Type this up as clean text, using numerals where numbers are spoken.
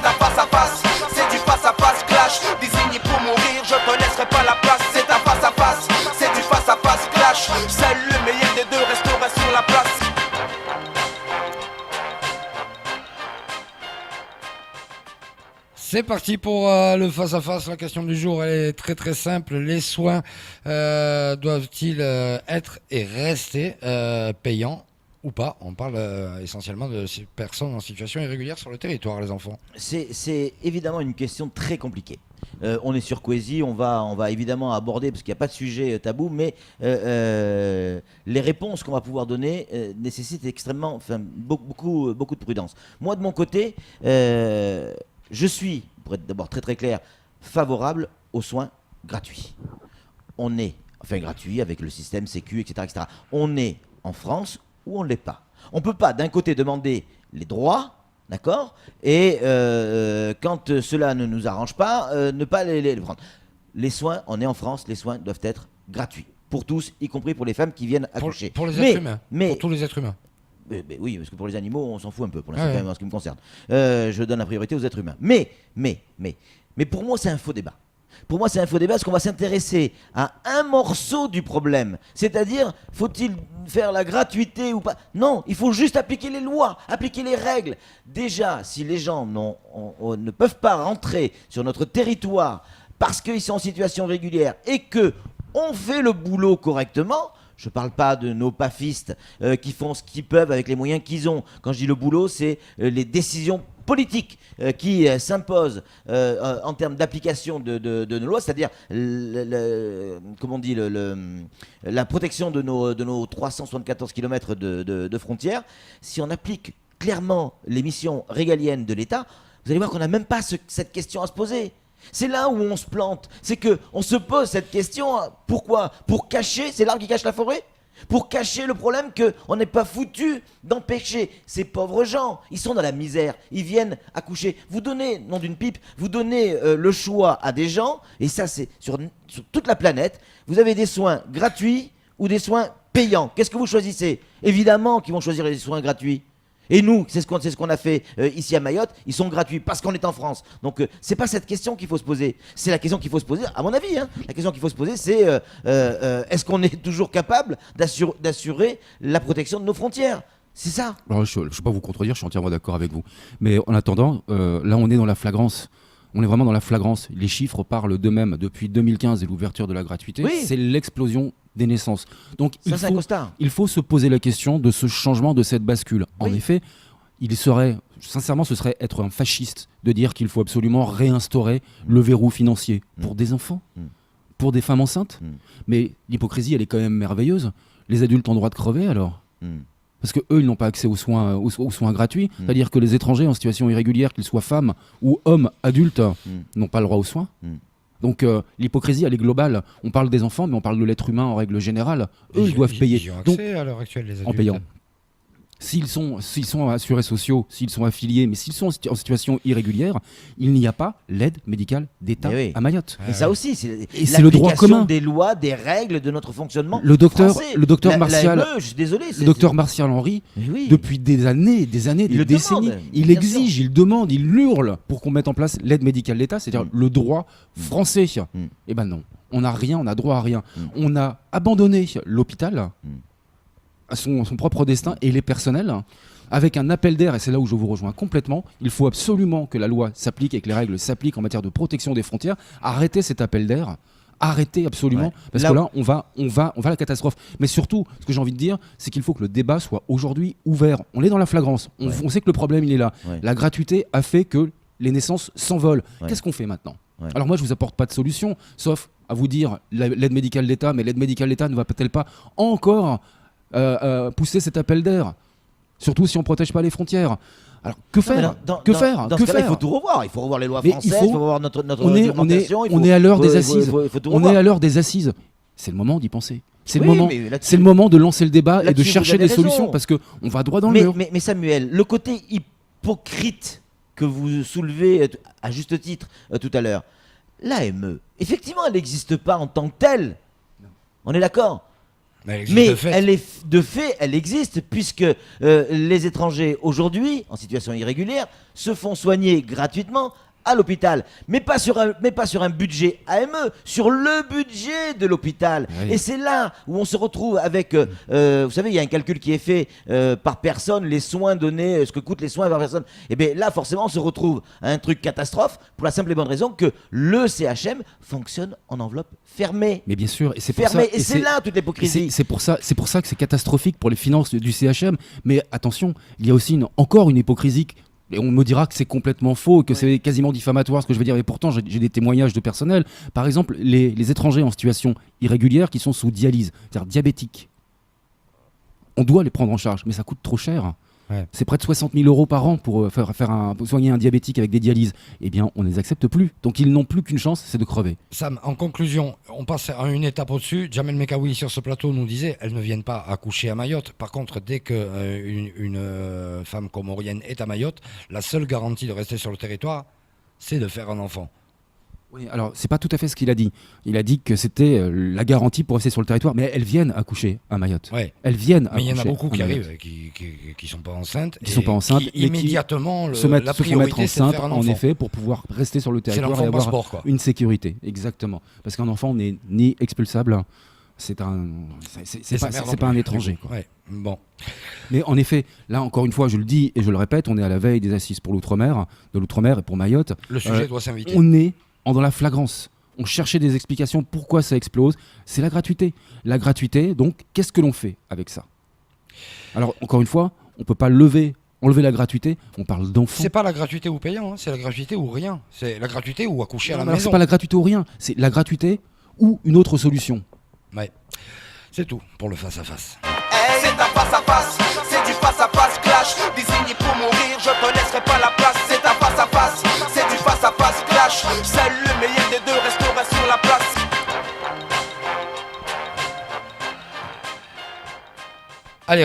c'est un face à face. C'est du face à face clash. Désigné pour mourir, je te laisserai pas la place. C'est un face à face, c'est du face à face clash. Seul le meilleur des deux restera sur la place. C'est parti pour le face-à-face. La question du jour, elle est très très simple. Les soins doivent-ils être et rester payants ou pas? On parle essentiellement de ces personnes en situation irrégulière sur le territoire, les enfants. C'est évidemment une question très compliquée. On est sur Coésie, on va évidemment aborder, parce qu'il n'y a pas de sujet tabou, mais les réponses qu'on va pouvoir donner nécessitent beaucoup de prudence. Moi, de mon côté, je suis, pour être d'abord très très clair, favorable aux soins gratuits. On est, gratuits avec le système Sécu, etc., etc. On est en France ou on ne l'est pas. On ne peut pas d'un côté demander les droits, d'accord, et quand cela ne nous arrange pas, ne pas les prendre. Les soins, on est en France, les soins doivent être gratuits. Pour tous, y compris pour les femmes qui viennent accoucher. Pour les êtres humains. Pour tous les êtres humains. Oui, parce que pour les animaux, on s'en fout un peu, pour l'instant, quand même, en ce qui me concerne. Je donne la priorité aux êtres humains. Mais pour moi, c'est un faux débat. Pour moi, c'est un faux débat parce qu'on va s'intéresser à un morceau du problème. C'est-à-dire, faut-il faire la gratuité ou pas? Non, il faut juste appliquer les lois, appliquer les règles. Déjà, si les gens ne peuvent pas rentrer sur notre territoire parce qu'ils sont en situation régulière et qu'on fait le boulot correctement, je ne parle pas de nos pafistes qui font ce qu'ils peuvent avec les moyens qu'ils ont. Quand je dis le boulot, c'est les décisions politiques qui s'imposent en termes d'application de nos lois, c'est-à-dire la protection de nos 374 km de frontières. Si on applique clairement les missions régaliennes de l'État, vous allez voir qu'on n'a même pas cette question à se poser. C'est là où on se plante, c'est qu'on se pose cette question, pourquoi? Pour cacher, c'est l'arbre qui cache la forêt? Pour cacher le problème qu'on n'est pas foutu d'empêcher ces pauvres gens. Ils sont dans la misère, ils viennent accoucher. Vous donnez, nom d'une pipe, vous donnez le choix à des gens, et ça c'est sur toute la planète, vous avez des soins gratuits ou des soins payants. Qu'est-ce que vous choisissez? Évidemment qu'ils vont choisir les soins gratuits. Et nous, c'est ce qu'on a fait ici à Mayotte, ils sont gratuits parce qu'on est en France. Donc c'est pas cette question qu'il faut se poser. C'est la question qu'il faut se poser, à mon avis. La question qu'il faut se poser, c'est est-ce qu'on est toujours capable d'assurer la protection de nos frontières? C'est ça. Alors, je ne vais pas vous contredire, je suis entièrement d'accord avec vous. Mais en attendant, là on est dans la flagrance. On est vraiment dans la flagrance. Les chiffres parlent d'eux-mêmes. Depuis 2015 et l'ouverture de la gratuité, c'est l'explosion des naissances. Donc il faut se poser la question de ce changement, de cette bascule. En effet, sincèrement, ce serait être un fasciste de dire qu'il faut absolument réinstaurer le verrou financier pour des enfants, pour des femmes enceintes. Mais l'hypocrisie, elle est quand même merveilleuse. Les adultes ont droit de crever alors parce qu'eux, ils n'ont pas accès aux soins gratuits. C'est-à-dire que les étrangers en situation irrégulière, qu'ils soient femmes ou hommes adultes, n'ont pas le droit aux soins. Donc l'hypocrisie, elle est globale. On parle des enfants, mais on parle de l'être humain en règle générale. Eux, ils doivent payer. Ils ont accès à l'heure actuelle, les adultes. En payant. S'ils sont assurés sociaux, s'ils sont affiliés, mais s'ils sont en situation irrégulière, il n'y a pas l'aide médicale d'État à Mayotte. Et ça aussi, c'est le droit commun des lois, des règles de notre fonctionnement. Le docteur Martial, je suis désolé, le docteur Martial Henry, depuis des années, des décennies, il exige, il demande, il hurle pour qu'on mette en place l'aide médicale d'État, c'est-à-dire le droit français. Eh ben non, on n'a rien, on n'a droit à rien. On a abandonné l'hôpital à son propre destin et les personnels avec un appel d'air, et c'est là où je vous rejoins complètement. Il faut absolument que la loi s'applique et que les règles s'appliquent en matière de protection des frontières. Arrêtez cet appel d'air, arrêtez absolument, parce que là on va à la catastrophe. Mais surtout, ce que j'ai envie de dire, c'est qu'il faut que le débat soit aujourd'hui ouvert. On est dans la flagrance, on sait que le problème il est là. La gratuité a fait que les naissances s'envolent. Qu'est-ce qu'on fait maintenant? Alors moi je vous apporte pas de solution, sauf à vous dire l'aide médicale d'État, mais l'aide médicale d'État ne va peut-être pas encore pousser cet appel d'air, surtout si on ne protège pas les frontières. Alors que faire? Que faire? Il faut tout revoir. Il faut revoir les lois françaises. Il faut revoir notre réglementation. On est à l'heure des assises. On est à l'heure des assises. C'est le moment d'y penser. C'est le moment de lancer le débat et de chercher des solutions parce que on va droit dans le mur. Mais Samuel, le côté hypocrite que vous soulevez à juste titre tout à l'heure, l'AME, effectivement, elle n'existe pas en tant que telle. On est d'accord? Mais de fait, elle existe puisque les étrangers aujourd'hui, en situation irrégulière, se font soigner gratuitement à l'hôpital, mais pas sur un budget AME, sur le budget de l'hôpital. Oui. Et c'est là où on se retrouve avec, vous savez, il y a un calcul qui est fait par personne, les soins donnés, ce que coûtent les soins par personne. Et bien là, forcément, on se retrouve à un truc catastrophe pour la simple et bonne raison que le CHM fonctionne en enveloppe fermée. Mais bien sûr, et c'est pour ça. Et c'est là toute l'hypocrisie. C'est pour ça que c'est catastrophique pour les finances du CHM. Mais attention, il y a aussi encore une hypocrisie. Et on me dira que c'est complètement faux, que c'est quasiment diffamatoire ce que je veux dire. Et pourtant, j'ai des témoignages de personnel. Par exemple, les étrangers en situation irrégulière qui sont sous dialyse, c'est-à-dire diabétiques. On doit les prendre en charge, mais ça coûte trop cher. Ouais. C'est près de 60 000 € par an pour soigner un diabétique avec des dialyses. Eh bien, on ne les accepte plus. Donc, ils n'ont plus qu'une chance, c'est de crever. Sam, en conclusion, on passe à une étape au-dessus. Jamel Mekawi, sur ce plateau, nous disait elles ne viennent pas accoucher à Mayotte. Par contre, dès qu'une femme comorienne est à Mayotte, la seule garantie de rester sur le territoire, c'est de faire un enfant. Oui, alors c'est pas tout à fait ce qu'il a dit. Il a dit que c'était la garantie pour rester sur le territoire, mais elles viennent accoucher à Mayotte. Ouais. Elles viennent accoucher. Mais il y en a beaucoup qui arrivent, qui sont pas enceintes, qui sont pas enceintes, qui immédiatement se font mettre enceintes en effet pour pouvoir rester sur le territoire et avoir une sécurité. Exactement, parce qu'un enfant n'est ni expulsable. C'est pas un étranger. Ouais. Bon. Mais en effet, là encore une fois, je le dis et je le répète, on est à la veille des assises pour l'outre-mer et pour Mayotte. Le sujet doit s'inviter. On est dans la flagrance. On cherchait des explications pourquoi ça explose. C'est la gratuité. La gratuité, donc, qu'est-ce que l'on fait avec ça? Alors, encore une fois, on ne peut pas enlever la gratuité. On parle d'enfants. C'est pas la gratuité ou payant, hein. C'est la gratuité ou rien. C'est la gratuité ou accoucher à la maison. C'est pas la gratuité ou rien. C'est la gratuité ou une autre solution. Ouais. C'est tout pour le face-à-face. Hey, c'est un face-à-face, c'est du face-à-face clash. Désigné pour mourir, je te laisserai pas la place. C'est un face-à-face, c'est du face-à-face clash. Seul le meilleur des deux restera sur la place.